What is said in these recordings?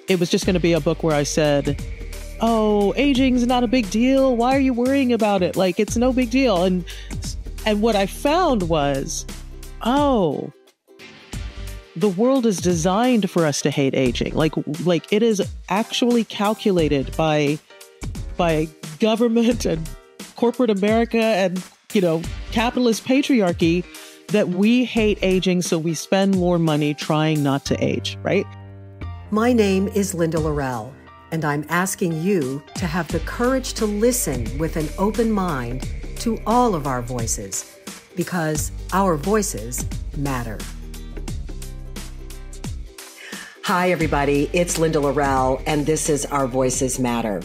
it was just going to be a book where I said, oh, aging's not a big deal. Why are you worrying about it? Like, it's no big deal. And what I found was, oh, the world is designed for us to hate aging. Like it is actually calculated by government and corporate America and, capitalist patriarchy that we hate aging, so we spend more money trying not to age, right? My name is Linda Lorelle, and I'm asking you to have the courage to listen with an open mind to all of our voices, because our voices matter. Hi, everybody. It's Linda Lorelle, and this is Our Voices Matter.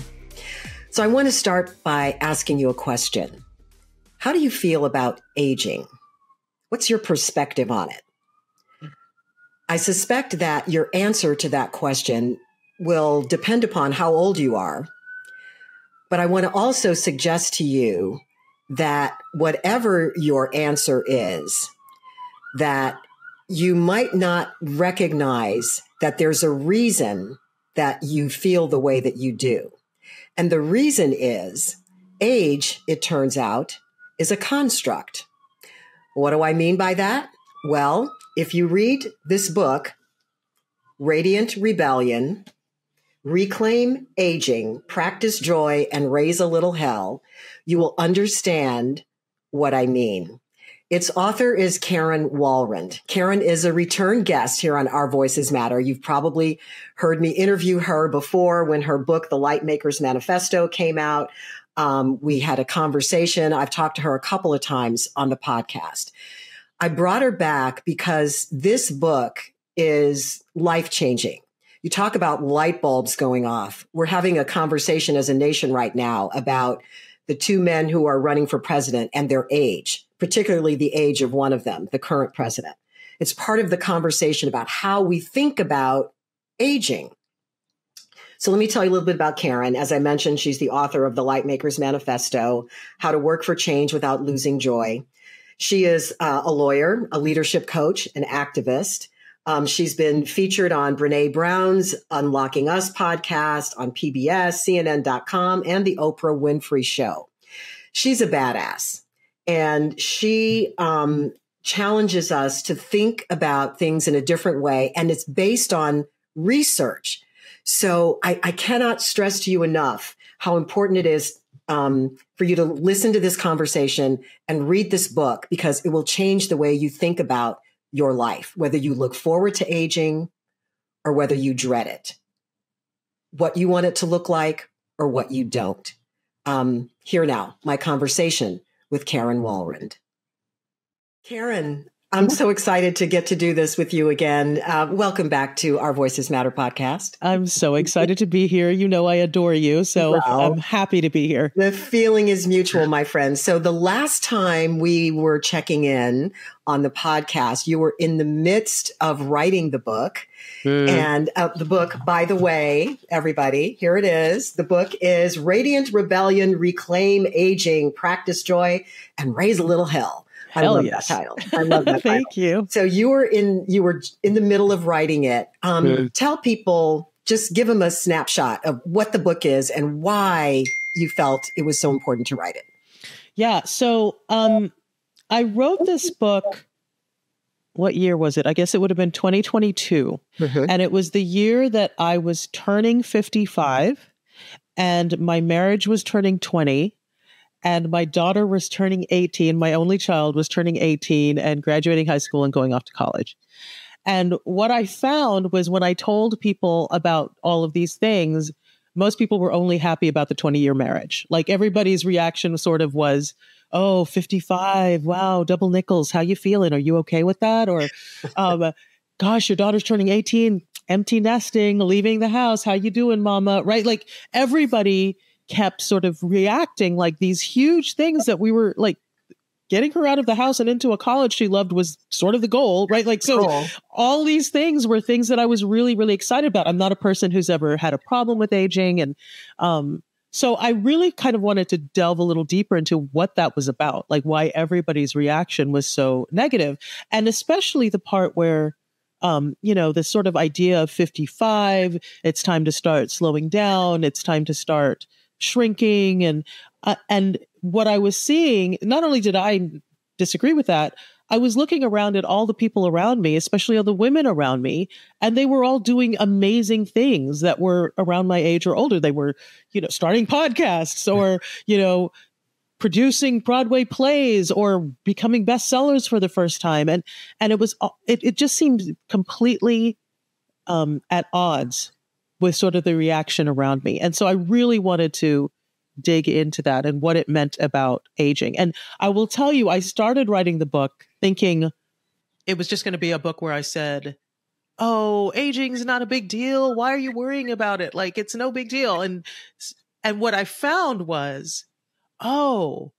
So I want to start by asking you a question. How do you feel about aging? What's your perspective on it? I suspect that your answer to that question will depend upon how old you are. But I want to also suggest to you that whatever your answer is, that you might not recognize that there's a reason that you feel the way that you do. And the reason is age, it turns out, is a construct. What do I mean by that? Well, if you read this book, Radiant Rebellion, Reclaim Aging, Practice Joy, and Raise a Little Hell, you will understand what I mean. Its author is Karen Walrond. Karen is a return guest here on Our Voices Matter. You've probably heard me interview her before when her book, The Lightmaker's Manifesto, came out. We had a conversation. I've talked to her a couple of times on the podcast. I brought her back because this book is life-changing. You talk about light bulbs going off. We're having a conversation as a nation right now about the two men who are running for president and their age, particularly the age of one of them, the current president. It's part of the conversation about how we think about aging. So let me tell you a little bit about Karen. As I mentioned, she's the author of The Lightmaker's Manifesto, How to Work for Change Without Losing Joy. She is a lawyer, a leadership coach, an activist. She's been featured on Brene Brown's Unlocking Us podcast, on PBS, CNN.com, and the Oprah Winfrey Show. She's a badass, and she challenges us to think about things in a different way, and it's based on research. So I cannot stress to you enough how important it is for you to listen to this conversation and read this book, because it will change the way you think about your life, whether you look forward to aging or whether you dread it, what you want it to look like or what you don't. Here now, my conversation with Karen Walrond. Karen, I'm so excited to get to do this with you again. Welcome back to Our Voices Matter podcast. I'm so excited to be here. You know I adore you, so I'm happy to be here. The feeling is mutual, my friend. So the last time we were checking in on the podcast, you were in the midst of writing the book. And the book, by the way, everybody, here it is. The book is Radiant Rebellion, Reclaim Aging, Practice Joy, and Raise a Little Hell. I love that title. I love that title. Thank you. So you were in the middle of writing it. Tell people, just give them a snapshot of what the book is and why you felt it was so important to write it. Yeah. So I wrote this book. What year was it? I guess it would have been 2022. And it was the year that I was turning 55 and my marriage was turning 20. And my daughter was turning 18. My only child was turning 18 and graduating high school and going off to college. And what I found was when I told people about all of these things, most people were only happy about the 20-year marriage. Like everybody's reaction sort of was, oh, 55, wow, double nickels, how you feeling? Are you okay with that? Or, gosh, your daughter's turning 18, empty nesting, leaving the house, how you doing, mama? Right? Like everybody kept sort of reacting like these huge things that we were like getting her out of the house and into a college she loved was sort of the goal, right? Like, so all these things were things that I was really, really excited about. I'm not a person who's ever had a problem with aging. And so I really kind of wanted to delve a little deeper into what that was about, like why everybody's reaction was so negative. And especially the part where this sort of idea of 55, it's time to start slowing down, it's time to start shrinking. And what I was seeing, not only did I disagree with that, I was looking around at all the people around me, especially all the women around me, and they were all doing amazing things that were around my age or older. They were, starting podcasts or, producing Broadway plays or becoming bestsellers for the first time. And it just seemed completely at odds with sort of the reaction around me. And so I really wanted to dig into that and what it meant about aging. And I will tell you, I started writing the book thinking it was just going to be a book where I said, oh, aging's not a big deal. Why are you worrying about it? Like, it's no big deal. And what I found was, oh,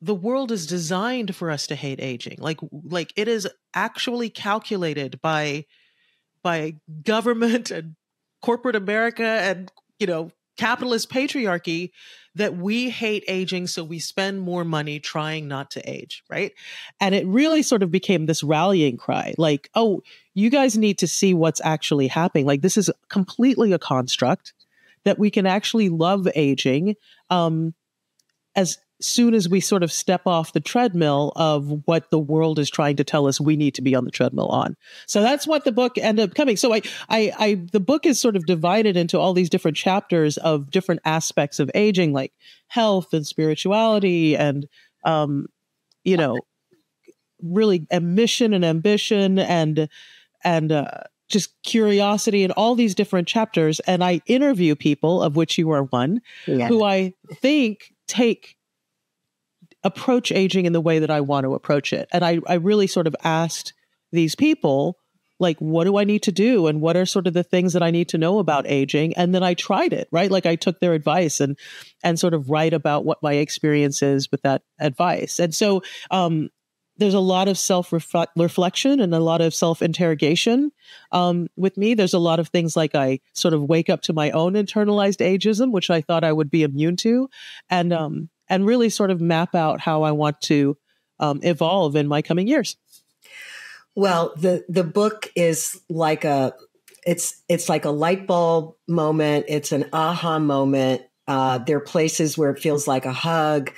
the world is designed for us to hate aging. Like it is actually calculated by government and corporate America and, capitalist patriarchy that we hate aging. So we spend more money trying not to age. Right. And it really sort of became this rallying cry, like, oh, you guys need to see what's actually happening. Like, this is completely a construct that we can actually love aging. As soon as we sort of step off the treadmill of what the world is trying to tell us we need to be on the treadmill on. So that's what the book ended up coming. So the book is sort of divided into all these different chapters of different aspects of aging, like health and spirituality and, really mission and ambition and just curiosity and all these different chapters. And I interview people, of which you are one, who I think approach aging in the way that I want to approach it. And I really sort of asked these people, like, what do I need to do? And what are sort of the things that I need to know about aging? And then I tried it, right? Like, I took their advice and sort of write about what my experience is with that advice. And so there's a lot of self-reflection and a lot of self-interrogation with me. There's a lot of things like I sort of wake up to my own internalized ageism, which I thought I would be immune to, and really sort of map out how I want to evolve in my coming years. Well, the book is like it's like a light bulb moment. It's an aha moment. There are places where it feels like a hug.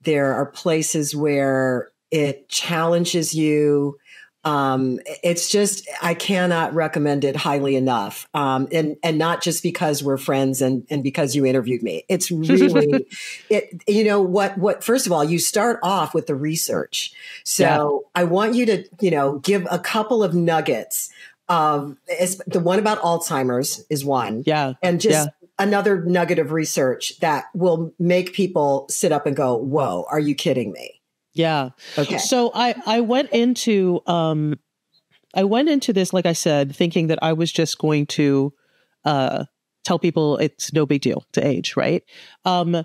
There are places where it challenges you. It's just, I cannot recommend it highly enough. And not just because we're friends and because you interviewed me. It's really, first of all, you start off with the research. So I want you to, give a couple of nuggets of the one about Alzheimer's is one. Yeah. And just another nugget of research that will make people sit up and go, whoa, are you kidding me? Yeah. Okay. So I went into this, like I said, thinking that I was just going to tell people it's no big deal to age, right? But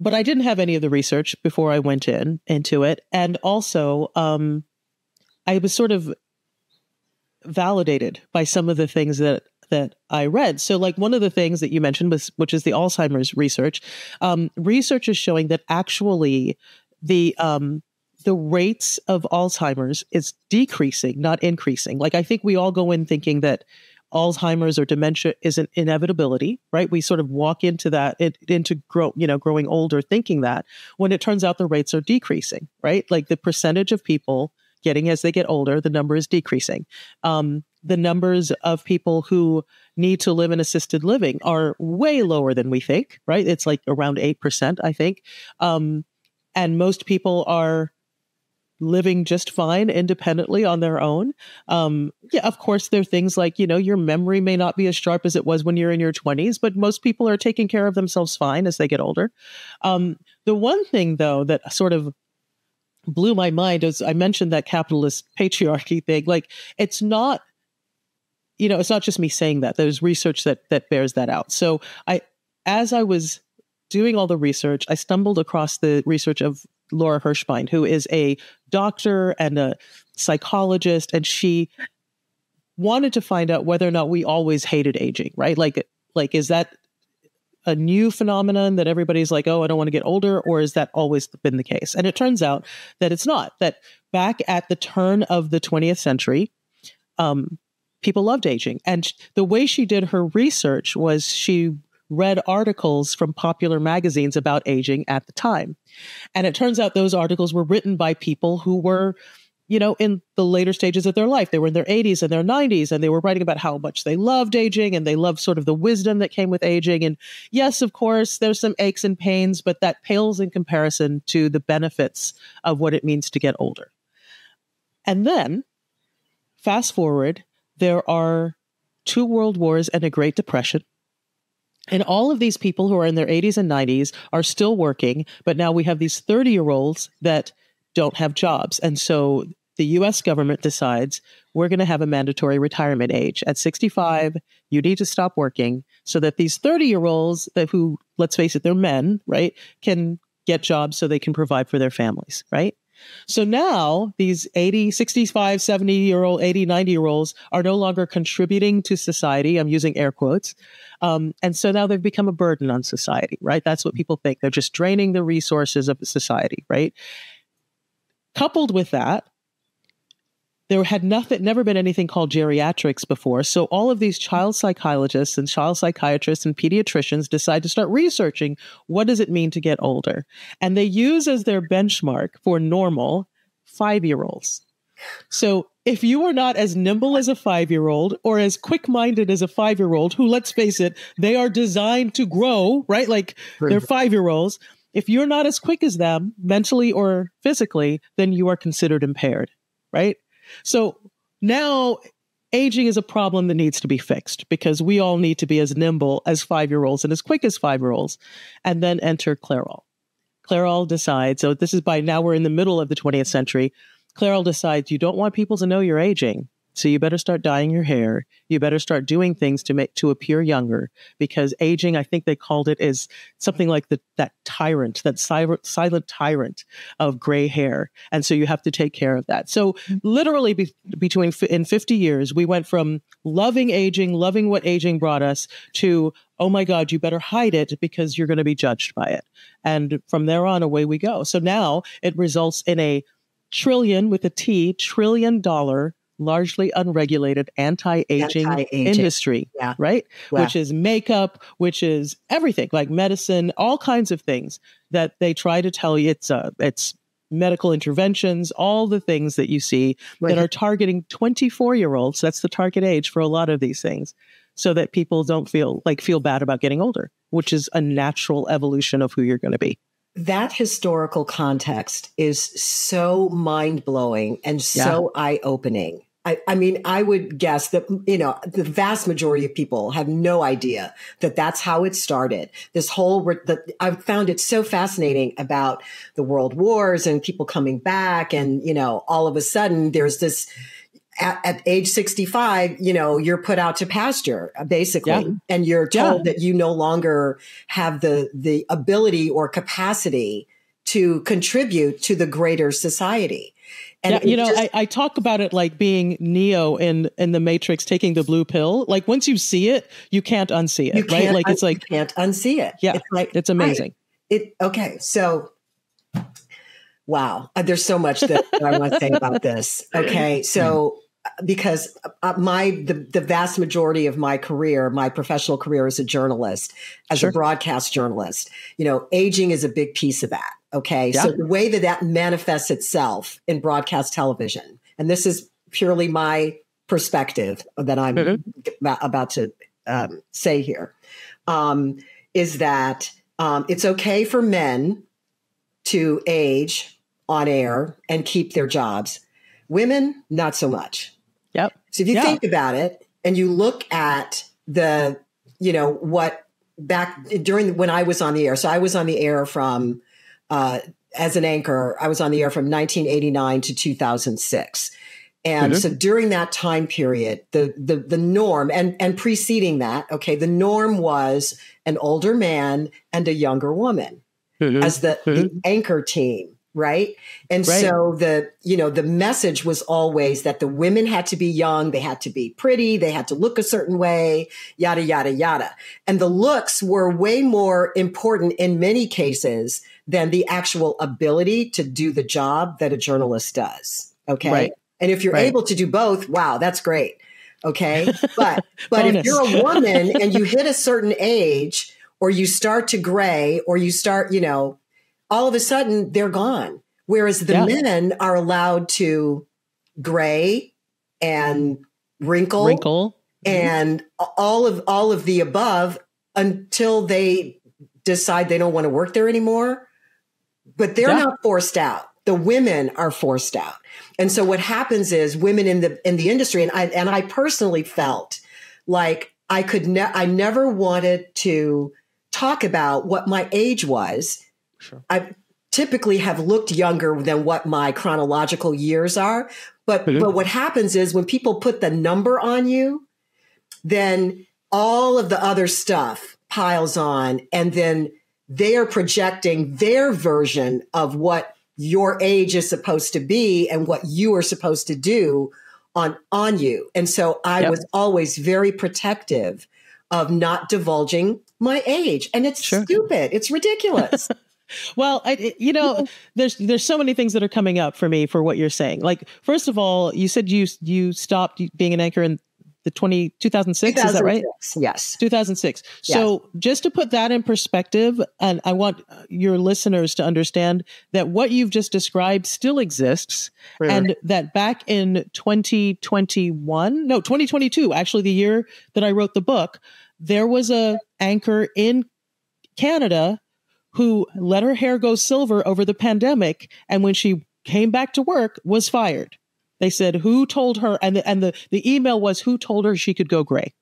I didn't have any of the research before I went into it, and also I was sort of validated by some of the things that I read. So, like, one of the things that you mentioned which is the Alzheimer's research. Research is showing that actually the rates of Alzheimer's is decreasing, not increasing. Like, I think we all go in thinking that Alzheimer's or dementia is an inevitability, right? We sort of walk into that, growing older thinking that, when it turns out the rates are decreasing, right? Like, the percentage of people getting as they get older, the number is decreasing. The numbers of people who need to live in assisted living are way lower than we think, right? It's like around 8%, I think. And most people are living just fine independently on their own. Of course, there are things like, your memory may not be as sharp as it was when you're in your 20s, but most people are taking care of themselves fine as they get older. The one thing, though, that sort of blew my mind is I mentioned that capitalist patriarchy thing. Like, it's not, it's not just me saying that. There's research that bears that out. So as I was doing all the research, I stumbled across the research of Laura Hirschbein, who is a doctor and a psychologist, and she wanted to find out whether or not we always hated aging, right? Like, is that a new phenomenon that everybody's like, oh, I don't want to get older, or has that always been the case? And it turns out that it's not. That back at the turn of the 20th century, people loved aging. And the way she did her research was she read articles from popular magazines about aging at the time. And it turns out those articles were written by people who were, in the later stages of their life. They were in their 80s and their 90s, and they were writing about how much they loved aging, and they loved sort of the wisdom that came with aging. And yes, of course, there's some aches and pains, but that pales in comparison to the benefits of what it means to get older. And then, fast forward, there are 2 world wars and a Great Depression. And all of these people who are in their 80s and 90s are still working, but now we have these 30-year-olds that don't have jobs. And so the US government decides we're going to have a mandatory retirement age. At 65, you need to stop working so that these 30-year-olds who, let's face it, they're men, right, can get jobs so they can provide for their families, right? So now these 80, 65, 70-year-old, 80, 90-year-olds are no longer contributing to society. I'm using air quotes. And so now they've become a burden on society, right? That's what people think. They're just draining the resources of society, right? Coupled with that, there had never been anything called geriatrics before. So all of these child psychologists and child psychiatrists and pediatricians decide to start researching what does it mean to get older. And they use as their benchmark for normal 5-year-olds. So if you are not as nimble as a 5-year-old or as quick-minded as a 5-year-old, who, let's face it, they are designed to grow, right? Like they're 5-year-olds. If you're not as quick as them mentally or physically, then you are considered impaired, right? So now aging is a problem that needs to be fixed because we all need to be as nimble as 5-year-olds and as quick as 5-year-olds. And then enter Clairol. Clairol decides, so this is by now we're in the middle of the 20th century. Clairol decides you don't want people to know you're aging. So you better start dyeing your hair. You better start doing things to appear younger, because aging, I think they called it, is something like that tyrant, that silent tyrant of gray hair. And so you have to take care of that. So literally in 50 years, we went from loving aging, loving what aging brought us, to, oh my God, you better hide it because you're going to be judged by it. And from there on, away we go. So now it results in a trillion, with a T, $1 trillion, largely unregulated anti-aging industry, right? Wow. Which is makeup, which is everything, like medicine, all kinds of things that they try to tell you it's medical interventions, all the things that you see that are targeting 24-year-olds. That's the target age for a lot of these things, so that people don't feel bad about getting older, which is a natural evolution of who you're going to be. That historical context is so mind-blowing and so eye-opening. I mean, I would guess that, the vast majority of people have no idea that that's how it started. This whole, I found it so fascinating about the world wars and people coming back. And, all of a sudden there's this, at age 65, you're put out to pasture, basically. And you're told that you no longer have the ability or capacity to contribute to the greater society. And I talk about it like being Neo in the Matrix taking the blue pill. Like once you see it, you can't unsee it, right? Like it's like you can't unsee it. Yeah, it's amazing. Okay, so wow, there's so much that I want to say about this. Okay, so because the vast majority of my career, my professional career as a journalist, as a broadcast journalist, aging is a big piece of that. Okay. Yeah. So the way that manifests itself in broadcast television, and this is purely my perspective that I'm about to say here, is that it's okay for men to age on air and keep their jobs. Women, not so much. Yep. So if you think about it and you look at what back during when I was on the air. So I was on the air from as an anchor, I was on the air from 1989 to 2006. And so during that time period, the norm and preceding that, the norm was an older man and a younger woman as the anchor team. Right. And so the message was always that the women had to be young. They had to be pretty. They had to look a certain way, yada, yada, yada. And the looks were way more important in many cases than the actual ability to do the job that a journalist does. Okay. And if you're Right. able to do both, wow, that's great. Okay. But if Bonus. you're a woman and you hit a certain age or you start to gray or you start, all of a sudden they're gone. Whereas the men are allowed to gray and wrinkle and all of the above until they decide they don't want to work there anymore. But they're not forced out. The women are forced out. And so what happens is women in the industry, and I personally felt like I never wanted to talk about what my age was. Sure. I typically have looked younger than what my chronological years are. But what happens is when people put the number on you, then all of the other stuff piles on, and then they are projecting their version of what your age is supposed to be and what you are supposed to do on you. And so I was always very protective of not divulging my age. And it's stupid. It's ridiculous. Well, there's so many things that are coming up for me for what you're saying. Like, first of all, you said you stopped being an anchor in the 2006, is that right? Yes. 2006. So just to put that in perspective, and I want your listeners to understand that what you've just described still exists, and that back in 2022, actually the year that I wrote the book, there was a anchor in Canada who let her hair go silver over the pandemic, and when she came back to work, was fired. They said, who told her? And the email was, who told her she could go gray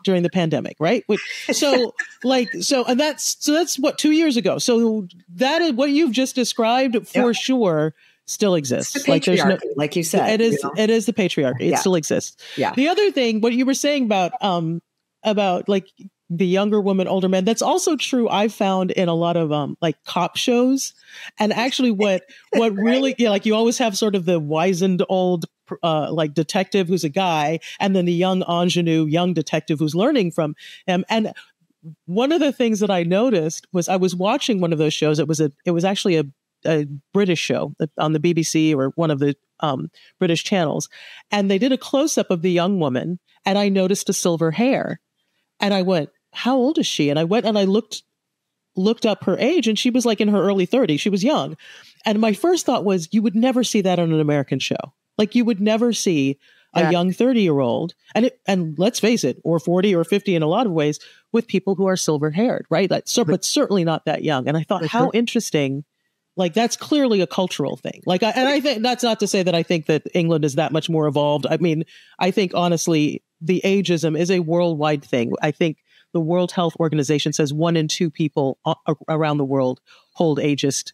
during the pandemic, right? So that's what, 2 years ago. So that is what you've just described for sure still exists. It's the patriarchy, like you said. It is the patriarchy. It still exists. Yeah. The other thing, what you were saying about like the younger woman, older men, that's also true. I've found in a lot of like cop shows. And actually what really, like you always have sort of the wizened old like detective who's a guy, and then the young ingenue young detective who's learning from him. And one of the things that I noticed was I was watching one of those shows. It was actually a British show on the BBC or one of the British channels. And they did a close up of the young woman, and I noticed a silver hair. And I went, how old is she? And I went and I looked up her age, and she was like in her early 30s. She was young. And my first thought was, you would never see that on an American show. Like you would never see a young 30-year-old, and let's face it, or 40 or 50 in a lot of ways, with people who are silver haired, right? But certainly not that young. And I thought, how interesting. Like that's clearly a cultural thing. Like, I think that's not to say that I think that England is that much more evolved. I mean, I think honestly, the ageism is a worldwide thing. I think the World Health Organization says 1 in 2 people around the world hold ageist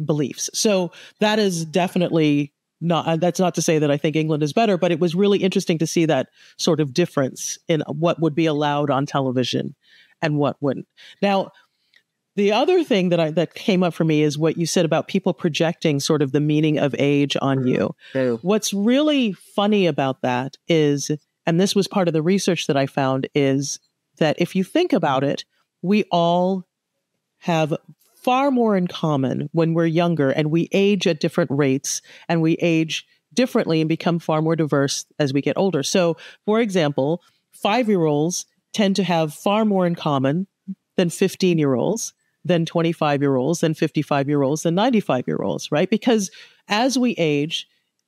beliefs. So that is definitely not, that's not to say that I think England is better, but it was really interesting to see that sort of difference in what would be allowed on television and what wouldn't. Now, the other thing that came up for me is what you said about people projecting sort of the meaning of age on you. What's really funny about that is, and this was part of the research that I found, is that if you think about it, we all have far more in common when we're younger, and we age at different rates, and we age differently and become far more diverse as we get older. So, for example, 5-year-olds tend to have far more in common than 15-year-olds, than 25-year-olds, than 55-year-olds, than 95-year-olds, right? Because as we age,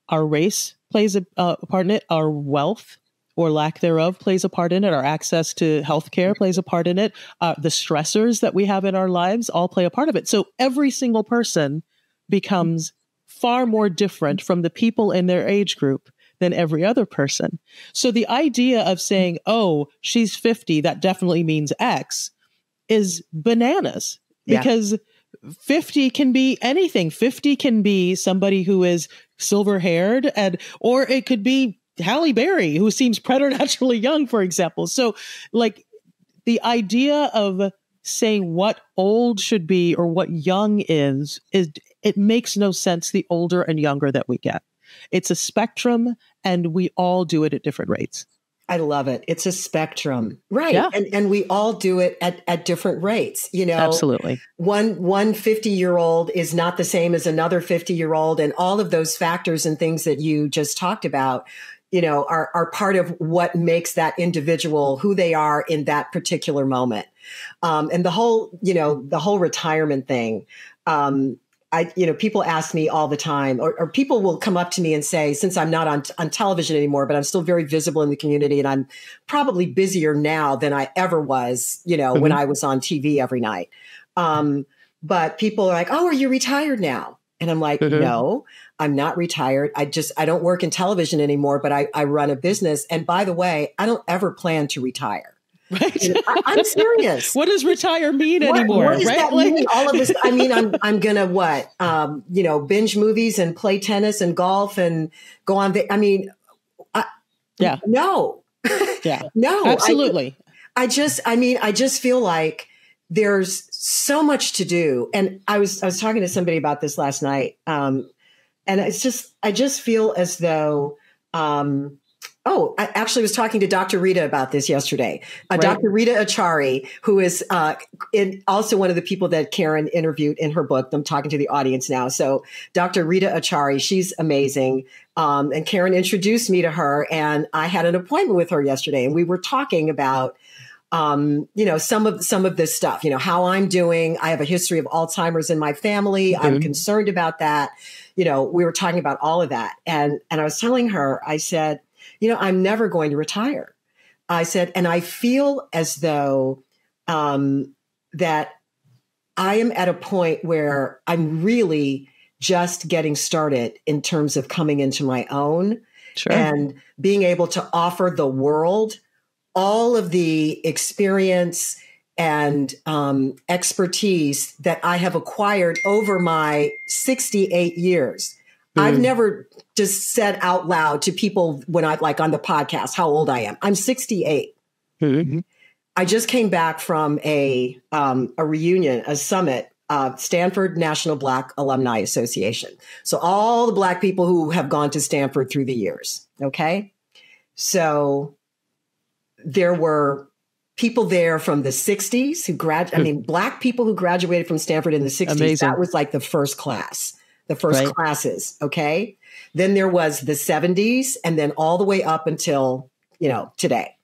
our race plays a part in it, our wealth or lack thereof plays a part in it, our access to healthcare plays a part in it, the stressors that we have in our lives all play a part of it. So every single person becomes far more different from the people in their age group than every other person. So the idea of saying, oh, she's 50, that definitely means X, is bananas. Because 50 can be anything. 50 can be somebody who is silver haired, or it could be Halle Berry, who seems preternaturally young, for example. So like the idea of saying what old should be or what young is it makes no sense the older and younger that we get. It's a spectrum, and we all do it at different rates. I love it. It's a spectrum. Right. Yeah. And we all do it at different rates. Absolutely. One 50-year-old is not the same as another 50-year-old. And all of those factors and things that you just talked about, are part of what makes that individual who they are in that particular moment. And the whole retirement thing. People ask me all the time, or people will come up to me and say, since I'm not on television anymore, but I'm still very visible in the community, and I'm probably busier now than I ever was, when I was on TV every night. But people are like, "Oh, are you retired now?" And I'm like, "No, I'm not retired. I don't work in television anymore, but I run a business. And by the way, I don't ever plan to retire." Right. I'm serious. What does retire mean anymore? What does that mean? All of this. I mean, I'm gonna binge movies and play tennis and golf and go on. No. Yeah. No. Absolutely. I just feel like there's so much to do. And I was talking to somebody about this last night. And I just feel as though, I actually was talking to Dr. Rita about this yesterday. Right. Dr. Rita Achari, who is also one of the people that Karen interviewed in her book. I'm talking to the audience now. So Dr. Rita Achari, she's amazing. And Karen introduced me to her, and I had an appointment with her yesterday, and we were talking about some of this stuff, how I'm doing. I have a history of Alzheimer's in my family. I'm concerned about that. We were talking about all of that. And I was telling her, I said, I'm never going to retire. I said, and I feel as though that I am at a point where I'm really just getting started in terms of coming into my own and being able to offer the world all of the experience and expertise that I have acquired over my 68 years. I've never just said out loud to people when I on the podcast how old I am. I'm 68. I just came back from a reunion, a summit, Stanford National Black Alumni Association. So all the Black people who have gone to Stanford through the years. Okay. So there were people there from the 60s who Black people who graduated from Stanford in the 60s. Amazing. That was like the first class. The first classes. Okay. Then there was the 70s, and then all the way up until, today.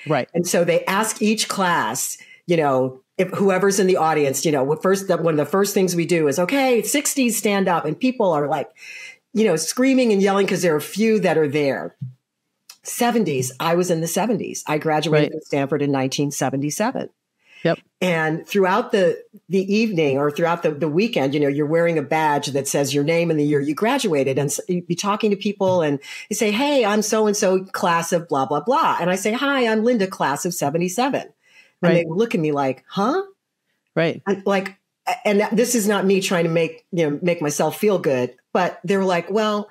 Right. And so they ask each class, if whoever's in the audience, one of the first things we do is, okay, 60s, stand up. And people are like, screaming and yelling because there are a few that are there. 70s. I was in the 70s. I graduated from Stanford in 1977. Yep. And throughout the evening or throughout the weekend, you're wearing a badge that says your name and the year you graduated. And so you'd be talking to people and you say, hey, I'm so-and-so class of blah, blah, blah. And I say, hi, I'm Linda, class of 77. And they look at me like, huh? Right. And this is not me trying to make myself feel good, but they were like, well,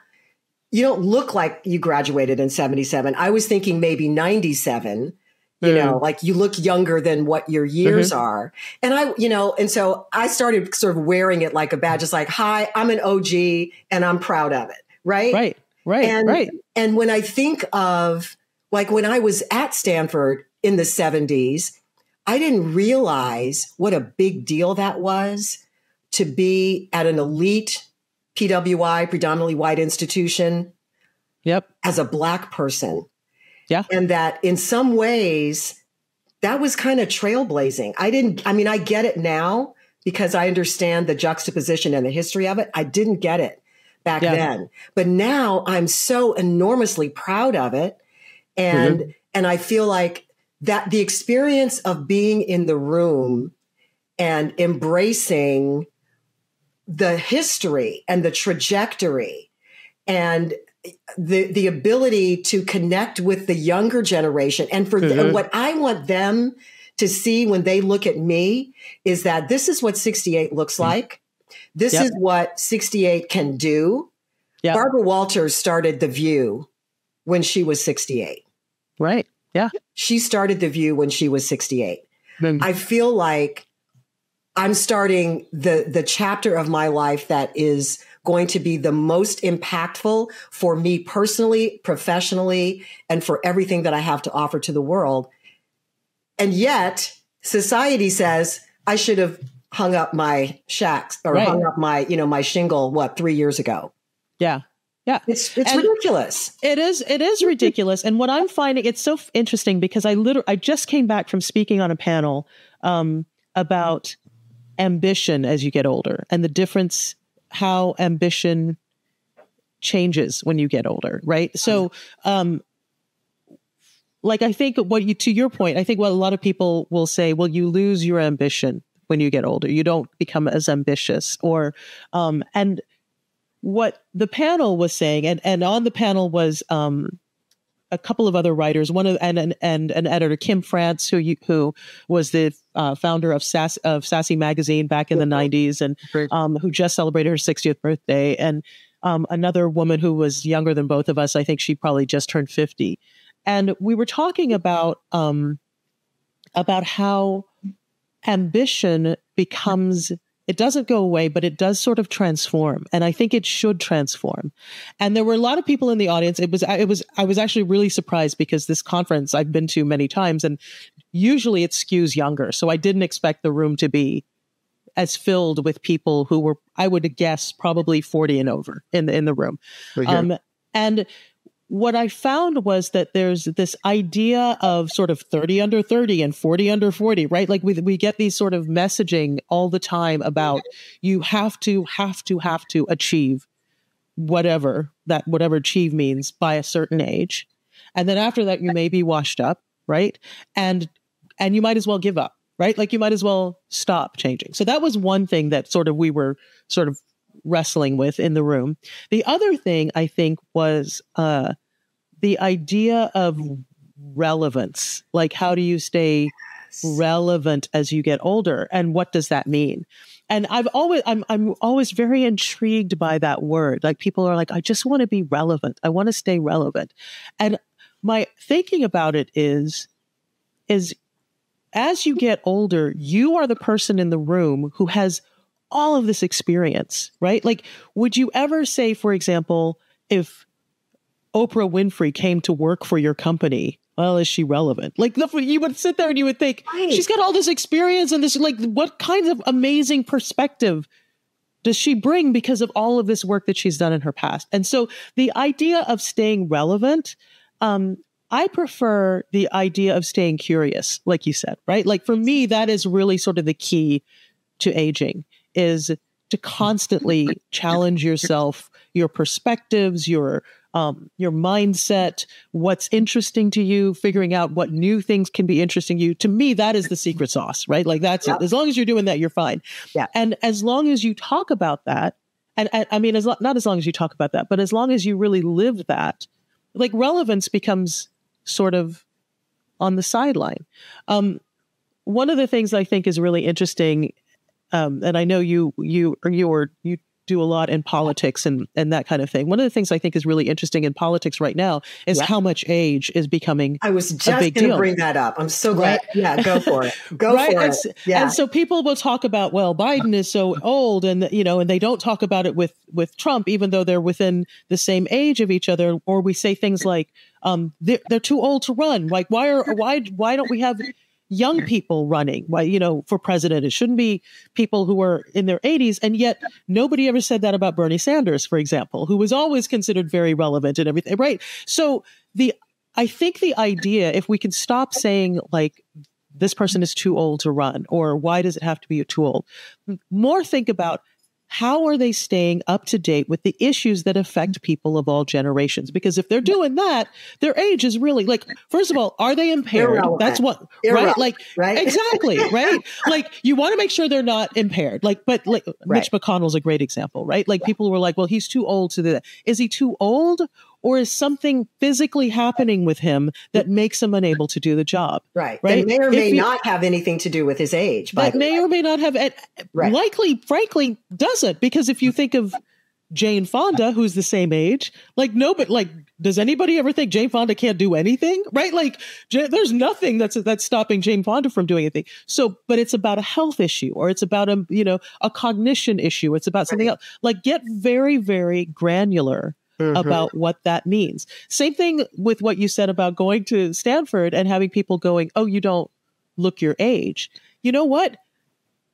you don't look like you graduated in 77. I was thinking maybe 97. You look younger than what your years are. And and so I started sort of wearing it like a badge. It's like, hi, I'm an OG and I'm proud of it. Right. And when I think of when I was at Stanford in the 70s, I didn't realize what a big deal that was to be at an elite PWI, predominantly white institution. Yep. As a Black person. Yeah. And that in some ways that was kind of trailblazing. I get it now because I understand the juxtaposition and the history of it. I didn't get it back then, but now I'm so enormously proud of it. And I feel like that the experience of being in the room and embracing the history and the trajectory and the ability to connect with the younger generation. And for what I want them to see when they look at me is that this is what 68 looks like. This is what 68 can do. Yep. Barbara Walters started The View when she was 68. Right. Yeah. She started The View when she was 68. I feel like I'm starting the chapter of my life that is going to be the most impactful for me personally, professionally, and for everything that I have to offer to the world. And yet society says I should have hung up my shacks or hung up my, my shingle, 3 years ago. Yeah. Yeah. It's ridiculous. It is ridiculous. And what I'm finding, it's so interesting because I just came back from speaking on a panel about ambition as you get older and the difference, how ambition changes when you get older. Right. So, I think to your point, I think what a lot of people will say, well, you lose your ambition when you get older. You don't become as ambitious and what the panel was saying, and on the panel was a couple of other writers, and an editor, Kim France, who was the founder of Sassy magazine back in the 90s, and who just celebrated her 60th birthday, and another woman who was younger than both of us. I think she probably just turned 50, and we were talking about how ambition becomes. It doesn't go away, but it does sort of transform. And I think it should transform. And there were a lot of people in the audience. I was actually really surprised because this conference I've been to many times and usually it skews younger. So I didn't expect the room to be as filled with people who were, I would guess, probably 40 and over in the room. And what I found was that there's this idea of sort of 30 under 30 and 40 under 40, right? Like we get these sort of messaging all the time about you have to achieve whatever achieve means by a certain age. And then after that, you may be washed up, right? And you might as well give up, right? Like you might as well stop changing. So that was one thing that we were sort of wrestling with in the room. The other thing I think was the idea of relevance. Like, how do you stay relevant as you get older, and what does that mean? And I'm always very intrigued by that word. Like, people are like, I just want to be relevant. I want to stay relevant. And my thinking about it is as you get older, you are the person in the room who has all of this experience, right? Like, would you ever say, for example, if Oprah Winfrey came to work for your company, well, is she relevant? Like, you would sit there and you would think, she's got all this experience and this, like, what kinds of amazing perspective does she bring because of all of this work that she's done in her past? And so the idea of staying relevant, I prefer the idea of staying curious, like you said, right? Like, for me, that is really sort of the key to aging, is to constantly challenge yourself, your perspectives, your mindset, what's interesting to you, figuring out what new things can be interesting to you. To me, that is the secret sauce, right? Like, that's it. As long as you're doing that, you're fine. Yeah. And as long as you talk about that, and I mean, not as long as you talk about that, but as long as you really live that, like, relevance becomes sort of on the sideline. One of the things I think is really interesting, and I know you do a lot in politics and that kind of thing. One of the things I think is really interesting in politics right now is how much age is becoming a big deal. I was just going to bring that up. I'm so glad. Right? Yeah, go for it. Go for it. Yeah. And so people will talk about, well, Biden is so old, and and they don't talk about it with Trump, even though they're within the same age of each other. Or we say things like, they're too old to run. Like, why don't we have young people running, for president? It shouldn't be people who are in their 80s. And yet nobody ever said that about Bernie Sanders, for example, who was always considered very relevant and everything, right? So I think the idea, if we can stop saying, like, this person is too old to run, or why does it have to be too old? More think about, how are they staying up to date with the issues that affect people of all generations? Because if they're doing that, their age is really, like, first of all, are they impaired? Irrelevant. That's what, Irrelevant, right? Like, right? Exactly, right? Like, you want to make sure they're not impaired. Like, but like, Mitch McConnell's a great example, right? Like, people were like, well, he's too old to do that. Is he too old? Or is something physically happening with him that makes him unable to do the job? Right. That may or may not have anything to do with his age. That may or may not have, likely, frankly, doesn't. Because if you think of Jane Fonda, who's the same age. Like, no, but like, does anybody ever think Jane Fonda can't do anything? Right? Like, there's nothing that's stopping Jane Fonda from doing anything. So, but it's about a health issue, or it's about a cognition issue. It's about something else. Like, get very, very granular about what that means. Same thing with what you said about going to Stanford and having people going, "Oh, you don't look your age." You know what?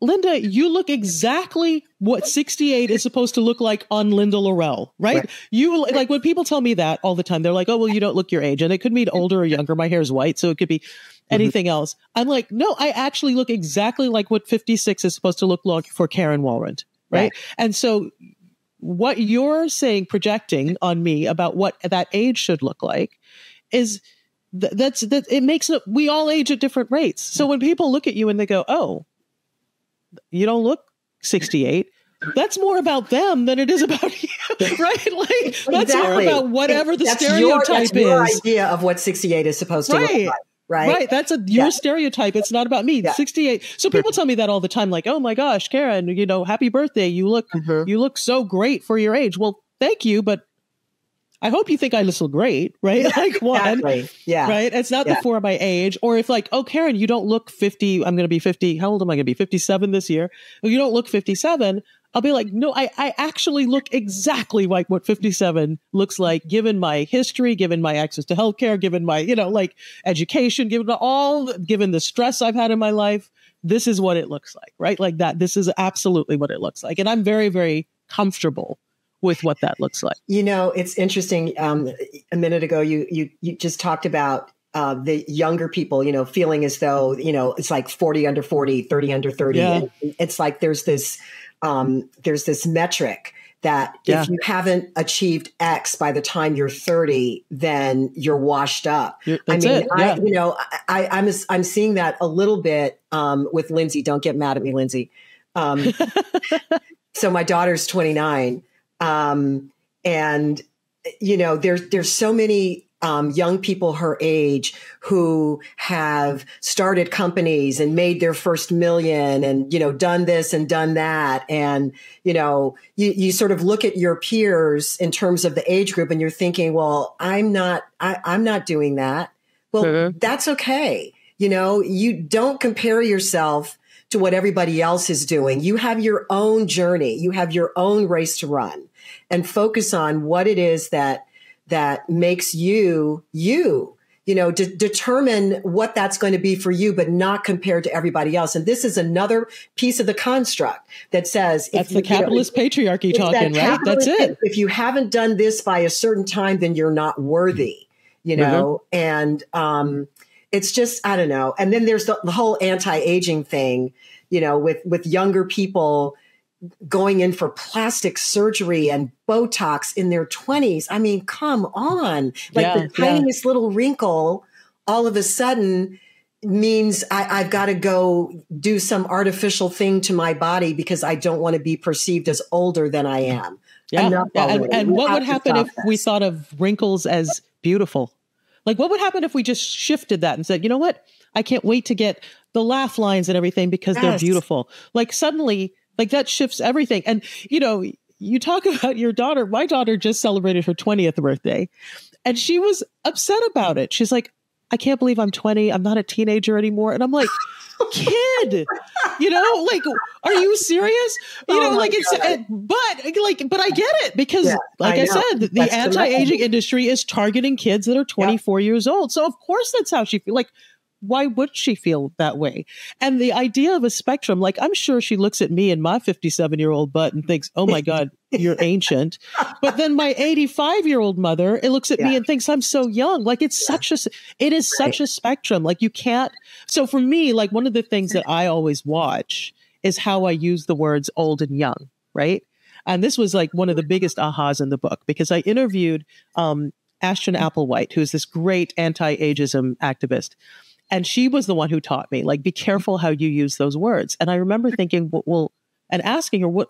Linda, you look exactly what 68 is supposed to look like on Linda Lorelle, right? You like when people tell me that all the time, they're like, "Oh, well, you don't look your age." And it could mean older or younger. My hair is white, so it could be anything else. I'm like, no, I actually look exactly like what 56 is supposed to look like for Karen Walrond, right? And so what you're saying, projecting on me about what that age should look like is that it makes it, we all age at different rates. So when people look at you and they go, "Oh, you don't look 68," that's more about them than it is about you, right? Like, that's more about whatever the stereotype is. Your idea of what 68 is supposed to look like. Right. That's your stereotype. It's not about me. 68. So people tell me that all the time, like, "Oh my gosh, Karen, happy birthday. You look so great for your age." Well, thank you. But I hope you think I look great, right? Like, one, right? It's not for my age. Or if like, "Oh, Karen, you don't look 50. I'm going to be 50. How old am I going to be? 57 this year. Well, you don't look 57. I'll be like, "No, I actually look exactly like what 57 looks like, given my history, given my access to healthcare, given my, education, given the stress I've had in my life. This is what it looks like," right? Like that. This is absolutely what it looks like. And I'm very, very comfortable with what that looks like. It's interesting. A minute ago, you just talked about the younger people, feeling as though, it's like 40 under 40, 30 under 30. Yeah. And it's like there's this metric that if you haven't achieved X by the time you're 30, then you're washed up. I'm seeing that a little bit with Lindsay. Don't get mad at me, Lindsay. So my daughter's 29. And, there's so many young people her age who have started companies and made their first million and, done this and done that. And, you sort of look at your peers in terms of the age group and you're thinking, well, I'm not doing that. Well, that's okay. You don't compare yourself to what everybody else is doing. You have your own journey. You have your own race to run, and focus on what it is that makes you, determine what that's going to be for you, but not compared to everybody else. And this is another piece of the construct that says, that's the capitalist patriarchy talking, right? That's it. If you haven't done this by a certain time, then you're not worthy, and, it's just, I don't know. And then there's the whole anti-aging thing, with younger people going in for plastic surgery and Botox in their 20s. I mean, come on. Like the tiniest little wrinkle all of a sudden means I've got to go do some artificial thing to my body because I don't want to be perceived as older than I am. Yeah. And what would happen if we thought of wrinkles as beautiful? Like, what would happen if we just shifted that and said, "You know what? I can't wait to get the laugh lines and everything because they're beautiful." Like, suddenly, like, that shifts everything. And, you talk about your daughter. My daughter just celebrated her 20th birthday and she was upset about it. She's like, "I can't believe I'm 20. I'm not a teenager anymore." And I'm like, kid, like, are you serious? But I get it because I said, the anti-aging industry is targeting kids that are 24 years old. So of course that's how she feels. Like, why would she feel that way? And the idea of a spectrum, like, I'm sure she looks at me and my 57-year-old butt and thinks, "Oh my God, you're ancient." But then my 85-year-old mother, it looks at me and thinks I'm so young. Like, it is such a spectrum. Like, you can't. So for me, like, one of the things that I always watch is how I use the words old and young. Right. And this was like one of the biggest ahas in the book, because I interviewed Ashton Applewhite, who's this great anti-ageism activist. And she was the one who taught me, like, be careful how you use those words. And I remember thinking, well, and asking her, what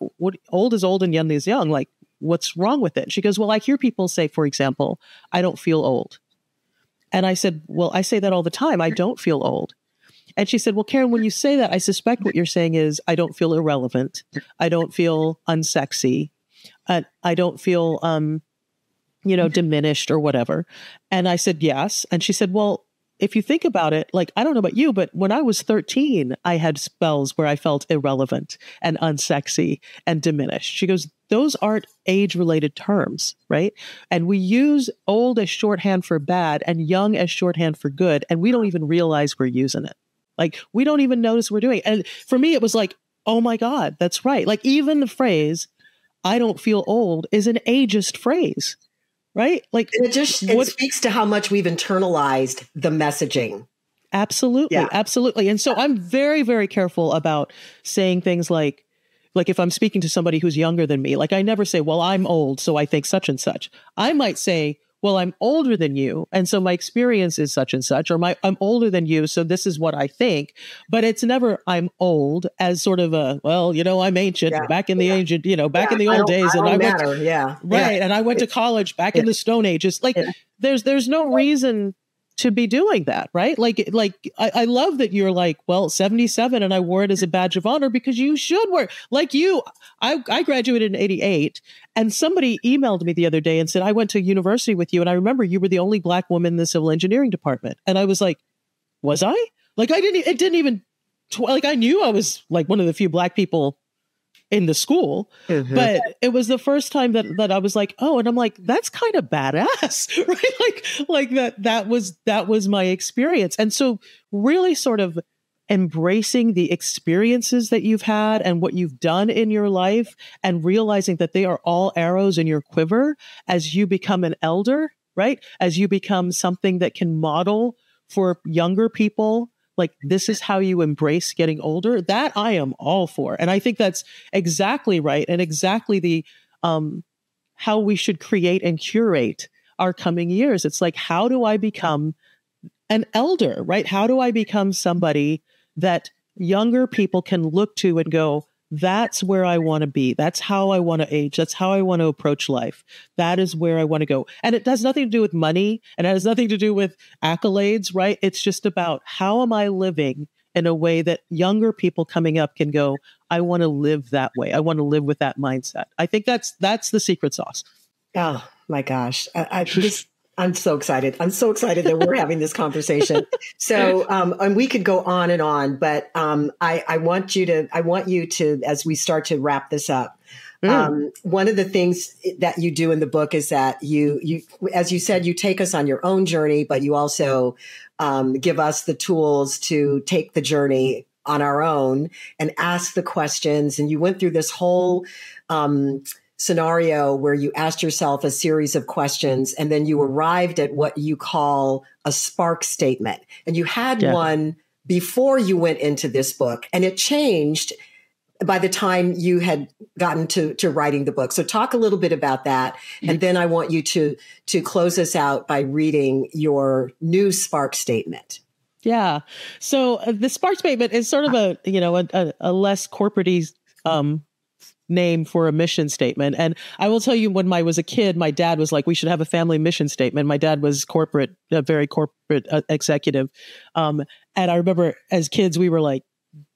old is old and young is young? Like, what's wrong with it? And she goes, "Well, I hear people say, for example, I don't feel old." And I said, "Well, I say that all the time. I don't feel old." And she said, "Well, Karen, when you say that, I suspect what you're saying is I don't feel irrelevant. I don't feel unsexy. I don't feel, diminished or whatever. And I said, yes. And she said, well, if you think about it, like, I don't know about you, but when I was 13, I had spells where I felt irrelevant and unsexy and diminished. She goes, those aren't age-related terms, right? And we use old as shorthand for bad and young as shorthand for good. And we don't even realize we're using it. Like, we don't even notice we're doing it. And for me, it was like, oh my God, that's right. Like, even the phrase, I don't feel old, is an ageist phrase. Right? Like, it speaks to how much we've internalized the messaging. Absolutely. Yeah. Absolutely. And so I'm very, very careful about saying things like if I'm speaking to somebody who's younger than me, like I never say, well, I'm old, so I think such and such. I might say, well, I'm older than you, and so my experience is such and such, or I'm older than you, so this is what I think. But it's never I'm old as sort of a, well, I'm ancient, back in the ancient, back in the old days, and I went and I went to college back in the Stone Ages. Like, there's no reason to be doing that, right? Like I love that you're like, well, 77 and I wore it as a badge of honor, because you should wear, like you, I graduated in 88, and somebody emailed me the other day and said, I went to university with you, and I remember you were the only Black woman in the civil engineering department. And I was like, was I? Like, I knew I was like one of the few Black people in the school, but it was the first time that I was like, oh, and I'm like, that's kind of badass, right? Like that was my experience. And so really sort of embracing the experiences that you've had and what you've done in your life, and realizing that they are all arrows in your quiver as you become an elder, right? As you become something that can model for younger people. Like, this is how you embrace getting older. That I am all for. And I think that's exactly right. And exactly the, how we should create and curate our coming years. It's like, how do I become an elder, right? How do I become somebody that younger people can look to and go, that's where I want to be. That's how I want to age. That's how I want to approach life. That is where I want to go. And it has nothing to do with money, and it has nothing to do with accolades, right? It's just about, how am I living in a way that younger people coming up can go, I want to live that way. I want to live with that mindset. I think that's the secret sauce. Oh my gosh. I'm so excited. I'm so excited that we're having this conversation. So, and we could go on and on, but I want you to, as we start to wrap this up, one of the things that you do in the book is that you, as you said, you take us on your own journey, but you also give us the tools to take the journey on our own and ask the questions. And you went through this whole scenario where you asked yourself a series of questions, and then you arrived at what you call a spark statement. And you had one before you went into this book, and it changed by the time you had gotten to writing the book. So talk a little bit about that. And then I want you to close us out by reading your new spark statement. Yeah. So the spark statement is sort of a less corporate-y name for a mission statement. And I will tell you, when I was a kid, my dad was like, we should have a family mission statement. My dad was a very corporate executive. And I remember as kids, we were like,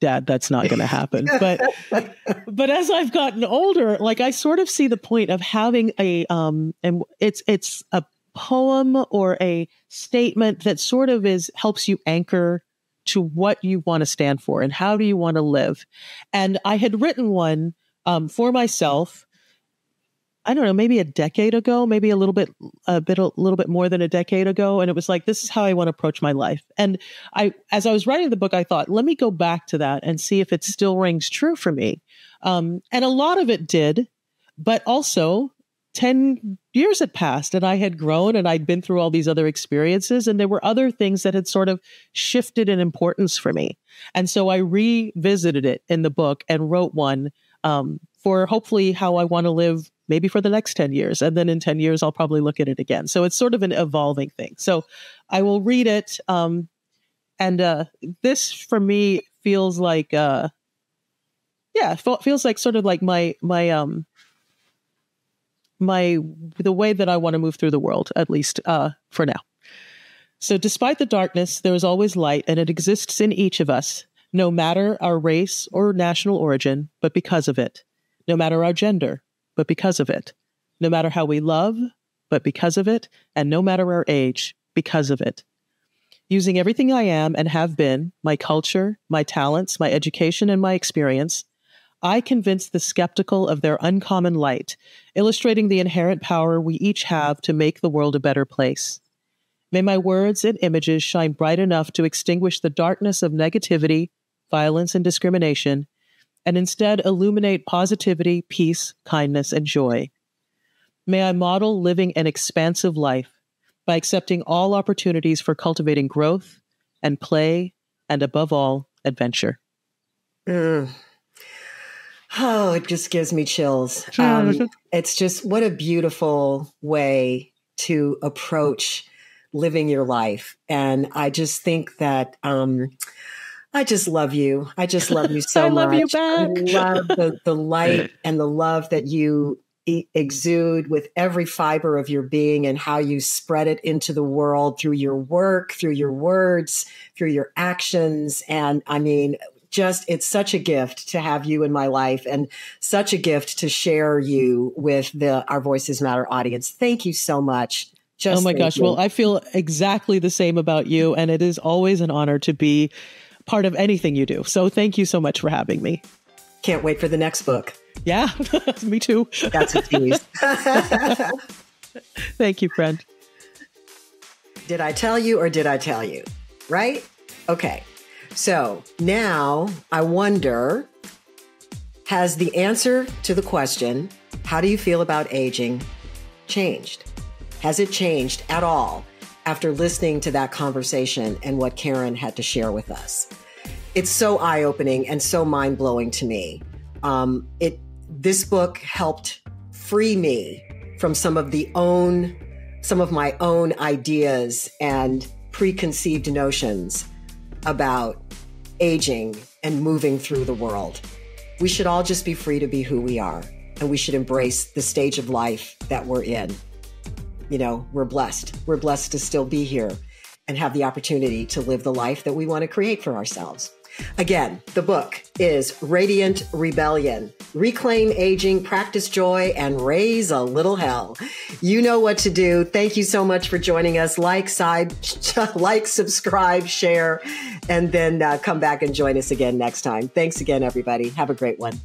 Dad, that's not going to happen. But as I've gotten older, like, I sort of see the point of having and it's a poem or a statement that sort of helps you anchor to what you want to stand for and how do you want to live. And I had written one for myself, I don't know, maybe a decade ago, maybe a little bit more than a decade ago. And it was like, this is how I want to approach my life. And as I was writing the book, I thought, let me go back to that and see if it still rings true for me. And a lot of it did, but also 10 years had passed and I had grown and I'd been through all these other experiences, and there were other things that had sort of shifted in importance for me. And so I revisited it in the book and wrote one for hopefully how I want to live, maybe for the next 10 years. And then in 10 years, I'll probably look at it again. So it's sort of an evolving thing. So I will read it. This for me feels like, feels like sort of like the way that I want to move through the world, at least for now. So despite the darkness, there is always light, and it exists in each of us, no matter our race or national origin, but because of it. No matter our gender, but because of it. No matter how we love, but because of it. And no matter our age, because of it. Using everything I am and have been, my culture, my talents, my education, and my experience, I convince the skeptical of their uncommon light, illustrating the inherent power we each have to make the world a better place. May my words and images shine bright enough to extinguish the darkness of negativity, violence, and discrimination, and instead illuminate positivity, peace, kindness, and joy. May I model living an expansive life by accepting all opportunities for cultivating growth and play, and above all, adventure. Oh, it just gives me chills. It's just what a beautiful way to approach living your life. And I just think that I just love you. I just love you so much. I love you back. I love the light and the love that you exude with every fiber of your being, and how you spread it into the world through your work, through your words, through your actions. And I mean, it's such a gift to have you in my life, and such a gift to share you with our Voices Matter audience. Thank you so much. Oh my gosh. Well, I feel exactly the same about you, and it is always an honor to be part of anything you do. So thank you so much for having me. Can't wait for the next book. Yeah, me too. That's a tease. Thank you, friend. Did I tell you or did I tell you? Right? Okay. So now I wonder, has the answer to the question, how do you feel about aging, changed? Has it changed at all after listening to that conversation and what Karen had to share with us? It's so eye-opening and so mind-blowing to me. This book helped free me from some of my own ideas and preconceived notions about aging and moving through the world. We should all just be free to be who we are, and we should embrace the stage of life that we're in. You know, we're blessed. We're blessed to still be here and have the opportunity to live the life that we want to create for ourselves. Again, the book is Radiant Rebellion. Reclaim aging, practice joy, and raise a little hell. You know what to do. Thank you so much for joining us. Like, subscribe, share, and then come back and join us again next time. Thanks again, everybody. Have a great one.